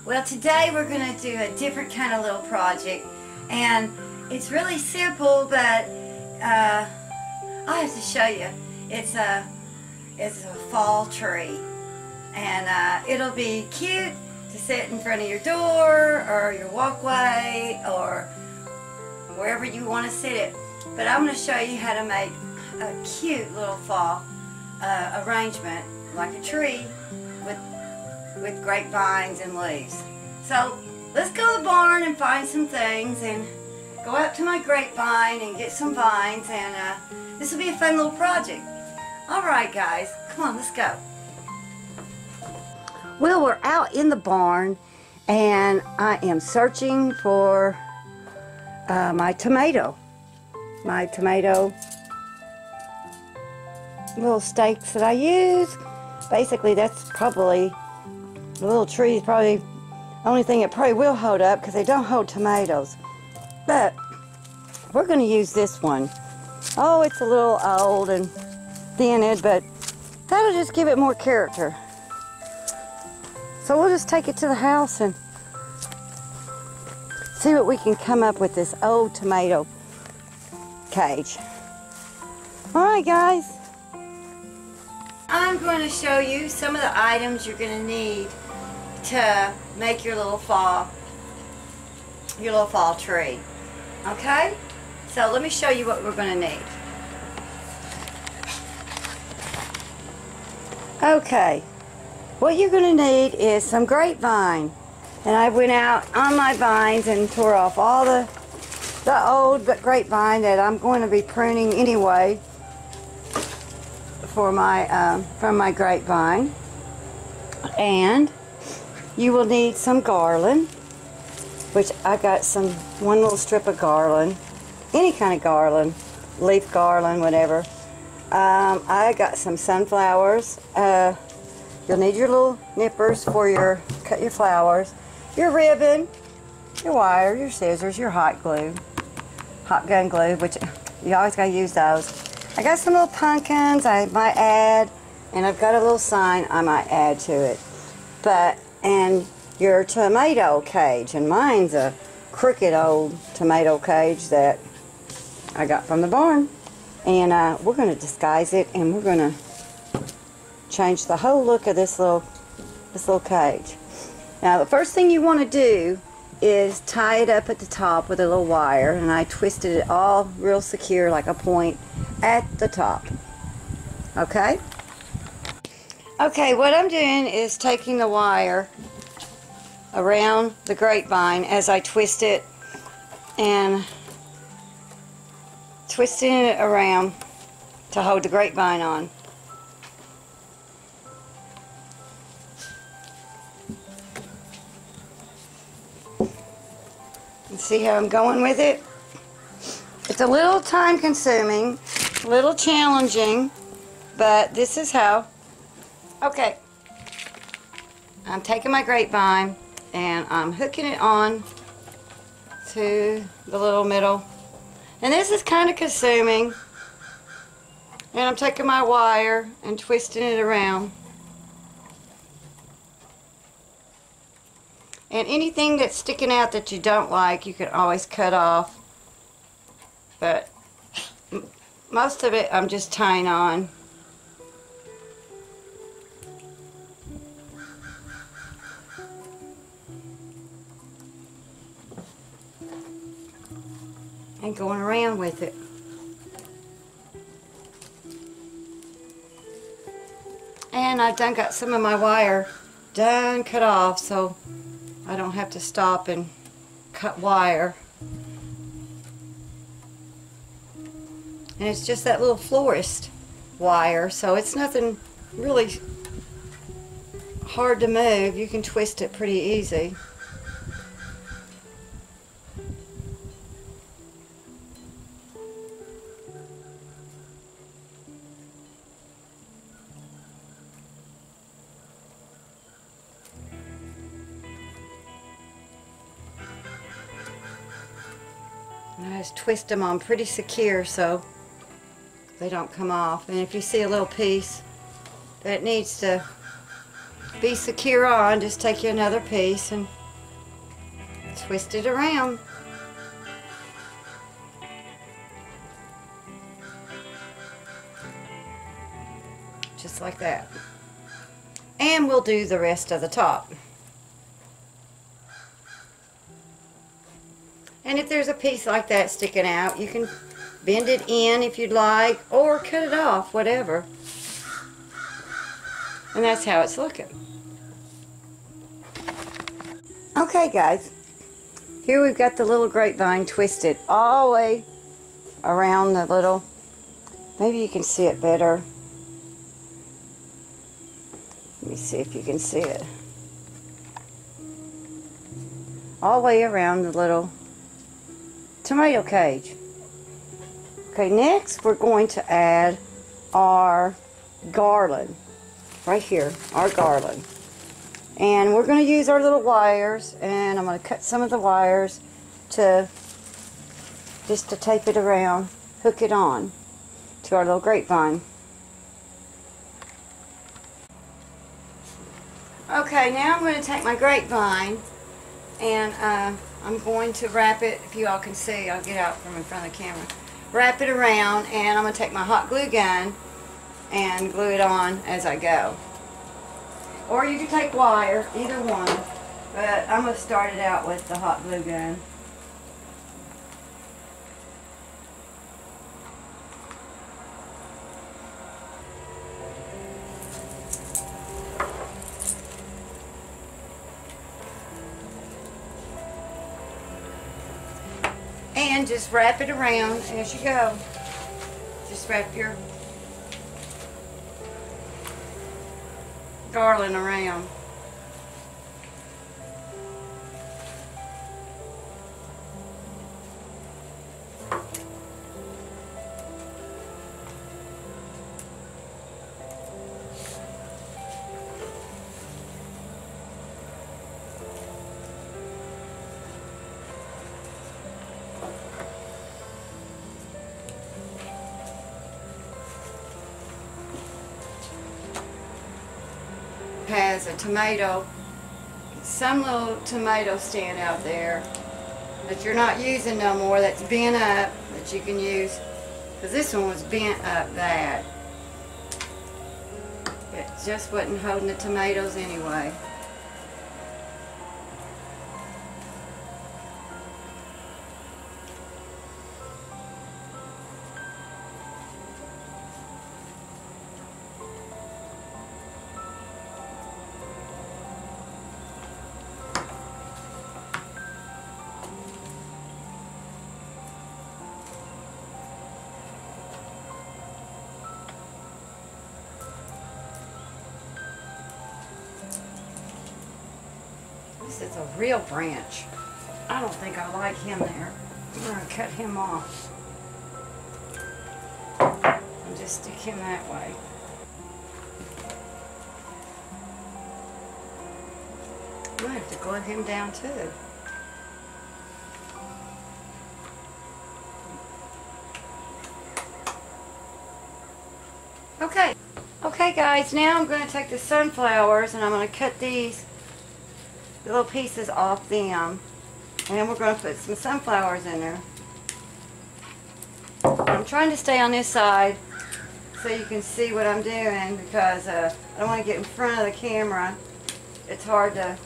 Well, today we're going to do a different kind of little project, and it's really simple, but I have to show you. It's a fall tree, and it'll be cute to sit in front of your door or your walkway or wherever you want to sit it. But I'm going to show you how to make a cute little fall arrangement like a tree with grapevines and leaves. So let's go to the barn and find some things and go out to my grapevine and get some vines, and this will be a fun little project. Alright guys, come on, let's go. Well, we're out in the barn and I am searching for my tomato little stakes that I use. Basically that's probably the little tree is probably the only thing it probably will hold up, because they don't hold tomatoes. But we're going to use this one. Oh, it's a little old and thinning, but that'll just give it more character. So we'll just take it to the house and see what we can come up with this old tomato cage. Alright guys, I'm going to show you some of the items you're going to need to make your little fall tree. Okay? So let me show you what we're going to need. Okay, what you're going to need is some grapevine. And I went out on my vines and tore off all the old grapevine that I'm going to be pruning anyway for my from my grapevine. And you will need some garland, which I got one little strip of garland, any kind of garland, leaf garland, whatever. I got some sunflowers. You'll need your little nippers for cut your flowers, your ribbon, your wire, your scissors, your hot gun glue, which you always gotta use those. I got some little pumpkins I might add, and I've got a little sign I might add to it. And your tomato cage, and mine's a crooked old tomato cage that I got from the barn. And we're going to disguise it, and we're going to change the whole look of this little cage. Now the first thing you want to do is tie it up at the top with a little wire, and I twisted it all real secure like a point at the top. Okay? Okay, what I'm doing is taking the wire around the grapevine as I twist it, and twisting it around to hold the grapevine on. And see how I'm going with it? It's a little time consuming, a little challenging, but this is how. Okay. I'm taking my grapevine and I'm hooking it on to the little middle. And this is kind of consuming. And I'm taking my wire and twisting it around. And anything that's sticking out that you don't like, you can always cut off. But most of it I'm just tying on. And going around with it. And I've done got some of my wire done cut off, so I don't have to stop and cut wire. And it's just that little florist wire, so it's nothing really hard to move. You can twist it pretty easy. And I just twist them on pretty secure so they don't come off. And if you see a little piece that needs to be secure on, just take you another piece and twist it around. Just like that. And we'll do the rest of the top. And if there's a piece like that sticking out, you can bend it in if you'd like, or cut it off, whatever. And that's how it's looking. Okay guys, here we've got the little grapevine twisted all the way around the little, maybe you can see it better. Let me see if you can see it. All the way around the little tomato cage. Okay, next we're going to add our garland. Right here, our garland. And we're going to use our little wires, and I'm going to cut some of the wires to just to tape it around, hook it on to our little grapevine. Okay, now I'm going to take my grapevine and I'm going to wrap it, if you all can see, I'll get out from in front of the camera. Wrap it around, and I'm going to take my hot glue gun and glue it on as I go. Or you can take wire, either one, but I'm going to start it out with the hot glue gun. And just wrap it around as you go. Just wrap your garland around. Has a tomato, some little tomato stand out there that you're not using no more, that's bent up, that you can use, because this one was bent up bad. It just wasn't holding the tomatoes anyway. This is a real branch. I don't think I like him there. I'm going to cut him off. And just stick him that way. I'm going to have to glue him down too. Okay. Okay guys, now I'm going to take the sunflowers and I'm going to cut these little pieces off them. And then we're going to put some sunflowers in there. I'm trying to stay on this side so you can see what I'm doing because I don't want to get in front of the camera. It's hard to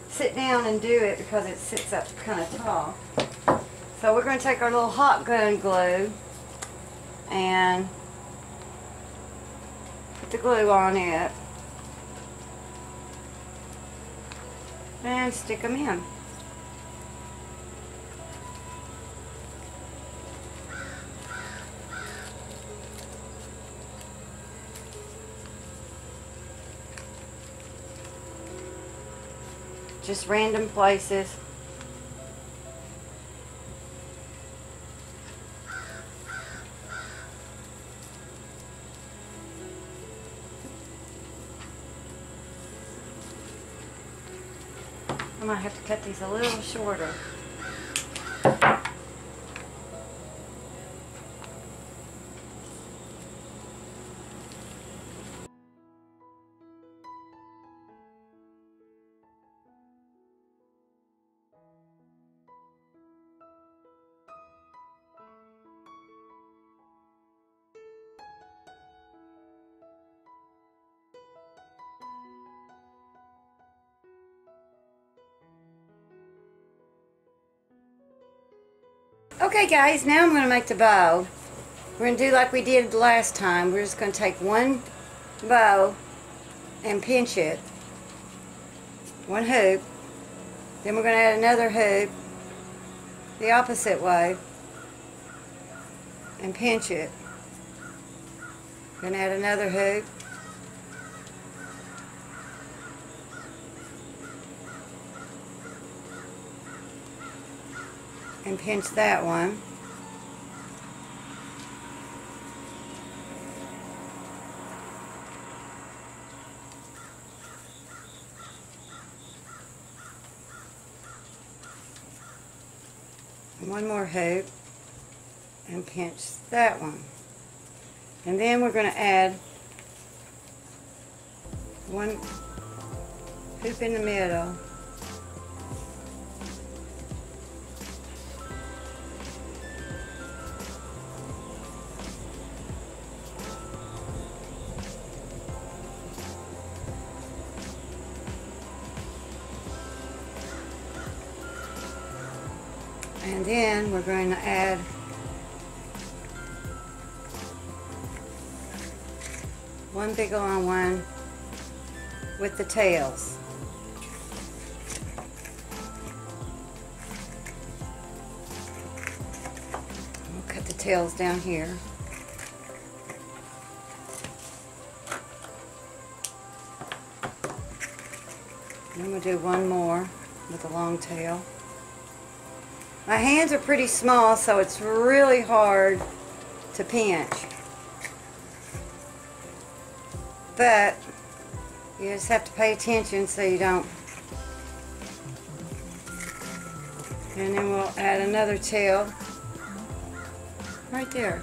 sit down and do it because it sits up kind of tall. So we're going to take our little hot gun glue and put the glue on it and stick them in. Just random places. I might have to cut these a little shorter. Okay guys, now I'm going to make the bow. We're going to do like we did last time. We're just going to take one bow and pinch it. One hoop. Then we're going to add another hoop the opposite way and pinch it. Going to add another hoop. And pinch that one. And one more hoop and pinch that one. And then we're going to add one hoop in the middle. And then we're going to add one big long one with the tails. We'll cut the tails down here. Then we'll do one more with a long tail. My hands are pretty small, so it's really hard to pinch. But you just have to pay attention so you don't. And then we'll add another tail right there.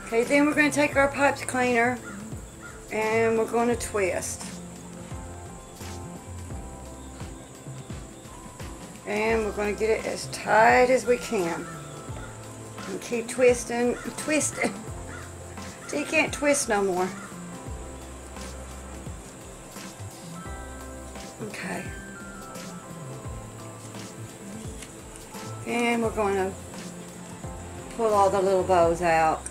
Okay, then we're going to take our pipes cleaner and we're going to twist. And we're going to get it as tight as we can. And keep twisting and twisting till you can't twist no more. Okay. And we're going to pull all the little bows out.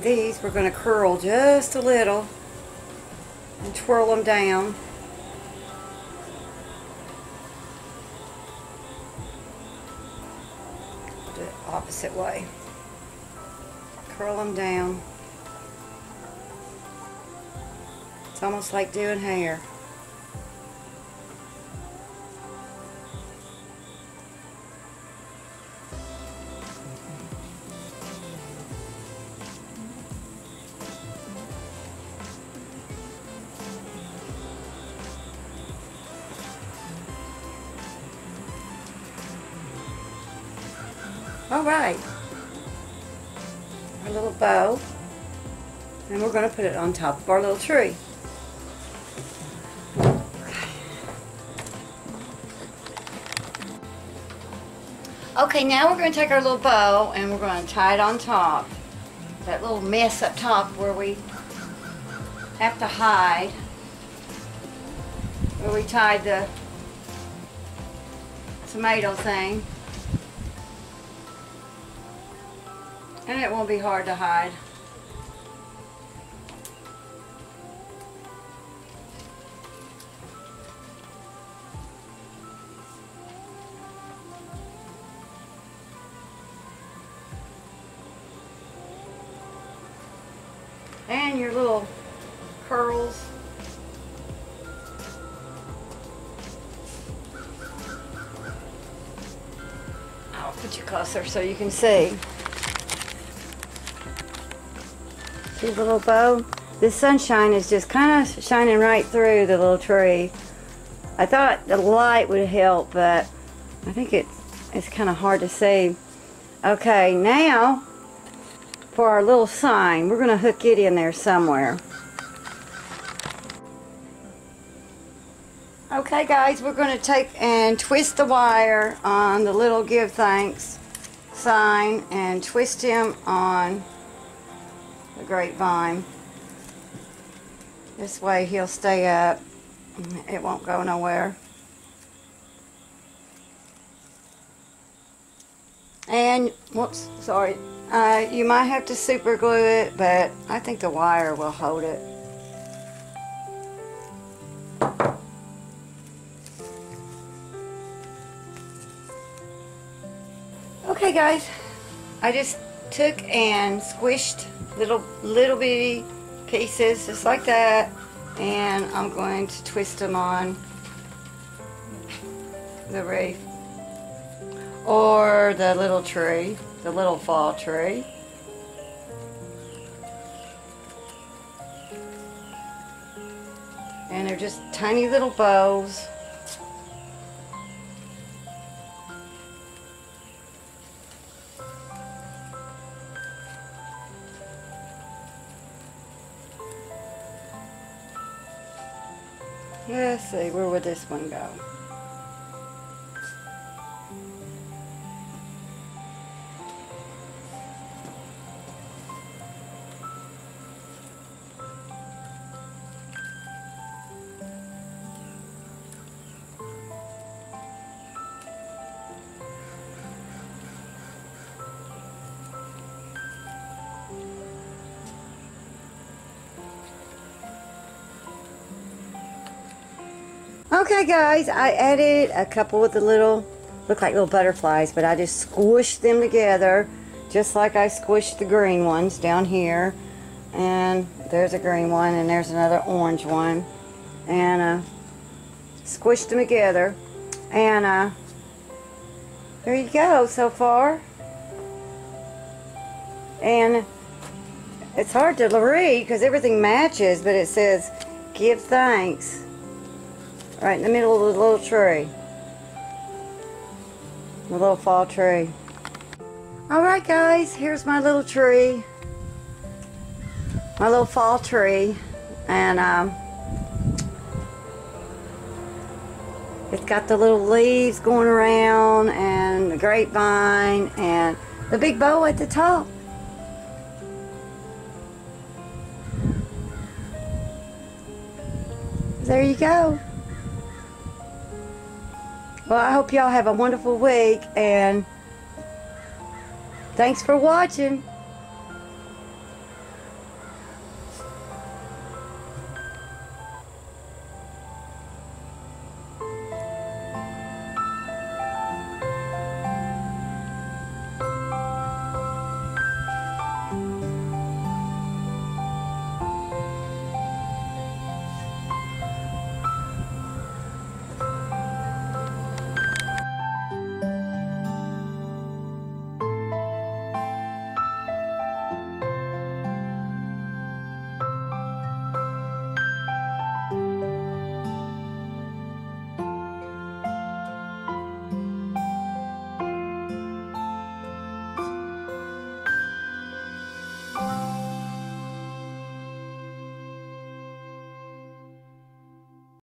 these we're going to curl just a little and twirl them down. Do it opposite way. Curl them down. It's almost like doing hair. Alright, our little bow, and we're going to put it on top of our little tree. Okay, now we're going to take our little bow and we're going to tie it on top. That little mess up top where we have to hide, where we tied the tomato thing. And it won't be hard to hide. And your little curls. I'll put you closer so you can see. See the little bow? This sunshine is just kind of shining right through the little tree. I thought the light would help, but I think it's kind of hard to see. Okay, now for our little sign, we're going to hook it in there somewhere. Okay guys, we're going to take and twist the wire on the little give thanks sign and twist him on the grapevine. This way he'll stay up. It won't go nowhere. And, whoops, sorry. You might have to super glue it, but I think the wire will hold it. Okay guys, I just took and squished little bitty pieces just like that, and I'm going to twist them on the wreath or the little tree, the little fall tree. And they're just tiny little bows. Let's see, where would this one go? Okay guys, I added a couple of the little, look like little butterflies, but I just squished them together just like I squished the green ones down here. And there's a green one and there's another orange one. And squished them together. And there you go so far. And it's hard to read because everything matches, but it says give thanks. Right in the middle of the little tree. The little fall tree. Alright guys, here's my little tree. My little fall tree. And it's got the little leaves going around and the grapevine and the big bow at the top. There you go. Well, I hope y'all have a wonderful week, and thanks for watching.